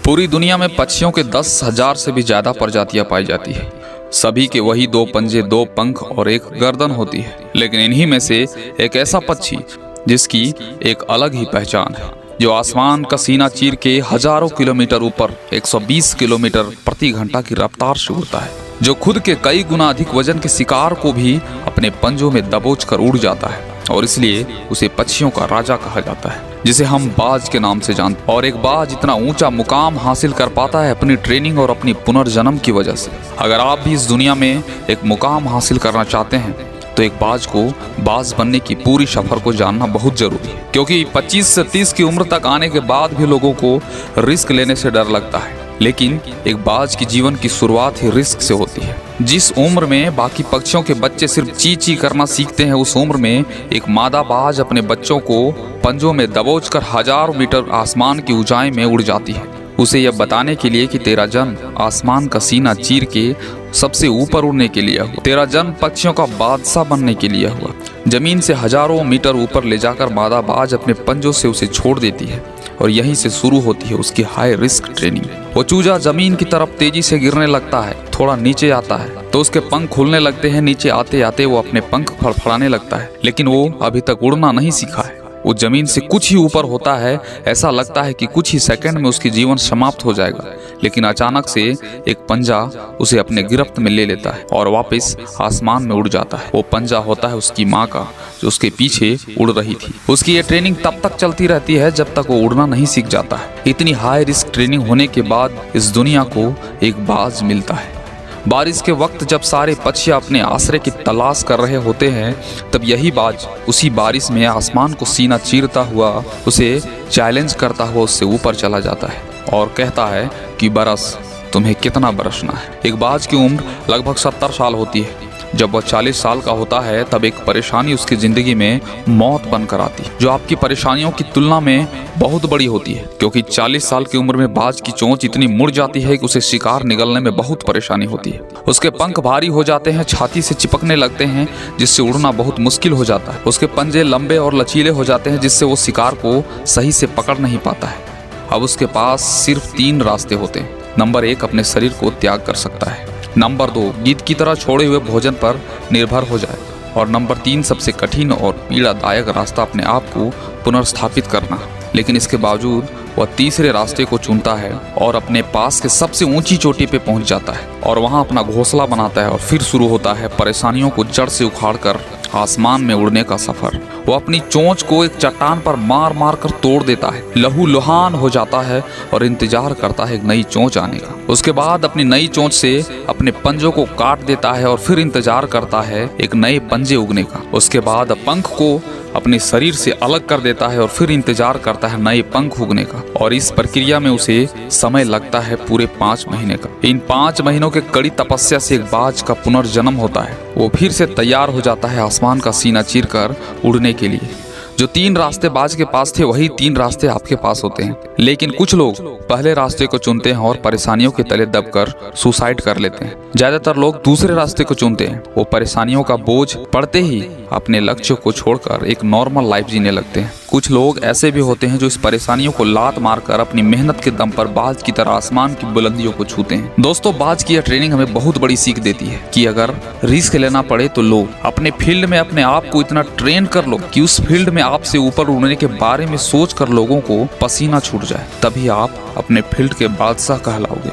पूरी दुनिया में पक्षियों के 10,000 से भी ज्यादा प्रजातियां पाई जाती है। सभी के वही 2 पंजे, 2 पंख और 1 गर्दन होती है, लेकिन इन्हीं में से एक ऐसा पक्षी जिसकी एक अलग ही पहचान है, जो आसमान का सीना चीर के हजारों किलोमीटर ऊपर 120 किलोमीटर प्रति घंटा की रफ्तार से उड़ता है, जो खुद के कई गुना अधिक वजन के शिकार को भी अपने पंजों में दबोच कर उड़ जाता है, और इसलिए उसे पक्षियों का राजा कहा जाता है, जिसे हम बाज के नाम से जानते हैं। और एक बाज इतना ऊंचा मुकाम हासिल कर पाता है अपनी ट्रेनिंग और अपनी पुनर्जन्म की वजह से। अगर आप भी इस दुनिया में एक मुकाम हासिल करना चाहते हैं तो एक बाज को बाज बनने की पूरी सफर को जानना बहुत जरूरी है, क्योंकि 25 से 30 की उम्र तक आने के बाद भी लोगों को रिस्क लेने से डर लगता है, लेकिन एक बाज की जीवन की शुरुआत ही रिस्क से होती है। जिस उम्र में बाकी पक्षियों के बच्चे सिर्फ ची ची करना सीखते हैं, उस उम्र में एक मादा बाज अपने बच्चों को पंजों में दबोचकर हजारों मीटर आसमान की ऊंचाई में उड़ जाती है, उसे यह बताने के लिए कि तेरा जन्म आसमान का सीना चीर के सबसे ऊपर उड़ने के लिए हुआ। तेरा जन्म पक्षियों का बादशाह बनने के लिए हुआ। जमीन से हजारों मीटर ऊपर ले जाकर मादा बाज अपने पंजों से उसे छोड़ देती है, और यहीं से शुरू होती है उसकी हाई रिस्क ट्रेनिंग। वो चूजा जमीन की तरफ तेजी से गिरने लगता है, थोड़ा नीचे आता है तो उसके पंख खुलने लगते हैं। नीचे आते आते वो अपने पंख फड़फड़ाने लगता है, लेकिन वो अभी तक उड़ना नहीं सीखा है। वो जमीन से कुछ ही ऊपर होता है, ऐसा लगता है कि कुछ ही सेकंड में उसकी जीवन समाप्त हो जाएगा, लेकिन अचानक से एक पंजा उसे अपने गिरफ्त में ले लेता है और वापस आसमान में उड़ जाता है। वो पंजा होता है उसकी माँ का, जो उसके पीछे उड़ रही थी। उसकी ये ट्रेनिंग तब तक चलती रहती है जब तक वो उड़ना नहीं सीख जाता है। इतनी हाई रिस्क ट्रेनिंग होने के बाद इस दुनिया को एक बाज मिलता है। बारिश के वक्त जब सारे पक्षी अपने आश्रय की तलाश कर रहे होते हैं, तब यही बाज उसी बारिश में आसमान को सीना चीरता हुआ, उसे चैलेंज करता हुआ उससे ऊपर चला जाता है और कहता है कि बरस, तुम्हें कितना बरसना है। एक बाज की उम्र लगभग 70 साल होती है। जब वह 40 साल का होता है तब एक परेशानी उसकी जिंदगी में मौत बनकर आती है, जो आपकी परेशानियों की तुलना में बहुत बड़ी होती है, क्योंकि 40 साल की उम्र में बाज की चोंच इतनी मुड़ जाती है कि उसे शिकार निगलने में बहुत परेशानी होती है। उसके पंख भारी हो जाते हैं, छाती से चिपकने लगते हैं, जिससे उड़ना बहुत मुश्किल हो जाता है। उसके पंजे लंबे और लचीले हो जाते हैं, जिससे वो शिकार को सही से पकड़ नहीं पाता है। अब उसके पास सिर्फ 3 रास्ते होते हैं। नंबर 1, अपने शरीर को त्याग कर सकता है। नंबर 2, गीत की तरह छोड़े हुए भोजन पर निर्भर हो जाए। और नंबर 3, सबसे कठिन और पीड़ादायक रास्ता, अपने आप को पुनर्स्थापित करना। लेकिन इसके बावजूद वह तीसरे रास्ते को चुनता है और अपने पास के सबसे ऊंची चोटी पे पहुंच जाता है और वहां अपना घोंसला बनाता है, और फिर शुरू होता है परेशानियों को जड़ से उखाड़कर आसमान में उड़ने का सफर। वो अपनी चोंच को एक चट्टान पर मार मार कर तोड़ देता है, लहूलुहान हो जाता है और इंतजार करता है एक नई चोंच आने का। उसके बाद अपनी नई चोंच से अपने पंजों को काट देता है और फिर इंतजार करता है एक नए पंजे उगने का। उसके बाद पंख को अपने शरीर से अलग कर देता है और फिर इंतजार करता है नए पंख उगने का। और इस प्रक्रिया में उसे समय लगता है पूरे 5 महीने का। इन 5 महीनों के कड़ी तपस्या से एक बाज का पुनर्जन्म होता है। वो फिर से तैयार हो जाता है आसमान का सीना चीरकर उड़ने के लिए। जो 3 रास्ते बाज के पास थे, वही 3 रास्ते आपके पास होते हैं। लेकिन कुछ लोग पहले रास्ते को चुनते हैं और परेशानियों के तले दबकर सुसाइड कर लेते हैं। ज्यादातर लोग दूसरे रास्ते को चुनते हैं। वो परेशानियों का बोझ पड़ते ही अपने लक्ष्य को छोड़कर एक नॉर्मल लाइफ जीने लगते हैं। कुछ लोग ऐसे भी होते हैं जो इस परेशानियों को लात मारकर अपनी मेहनत के दम पर बाज की तरह आसमान की बुलंदियों को छूते हैं। दोस्तों, बाज की यह ट्रेनिंग हमें बहुत बड़ी सीख देती है कि अगर रिस्क लेना पड़े तो लो। अपने फील्ड में अपने आप को इतना ट्रेन कर लो कि उस फील्ड में आपसे ऊपर उड़ने के बारे में सोचकर लोगों को पसीना छूट जाए, तभी आप अपने फील्ड के बादशाह कहलाओगे।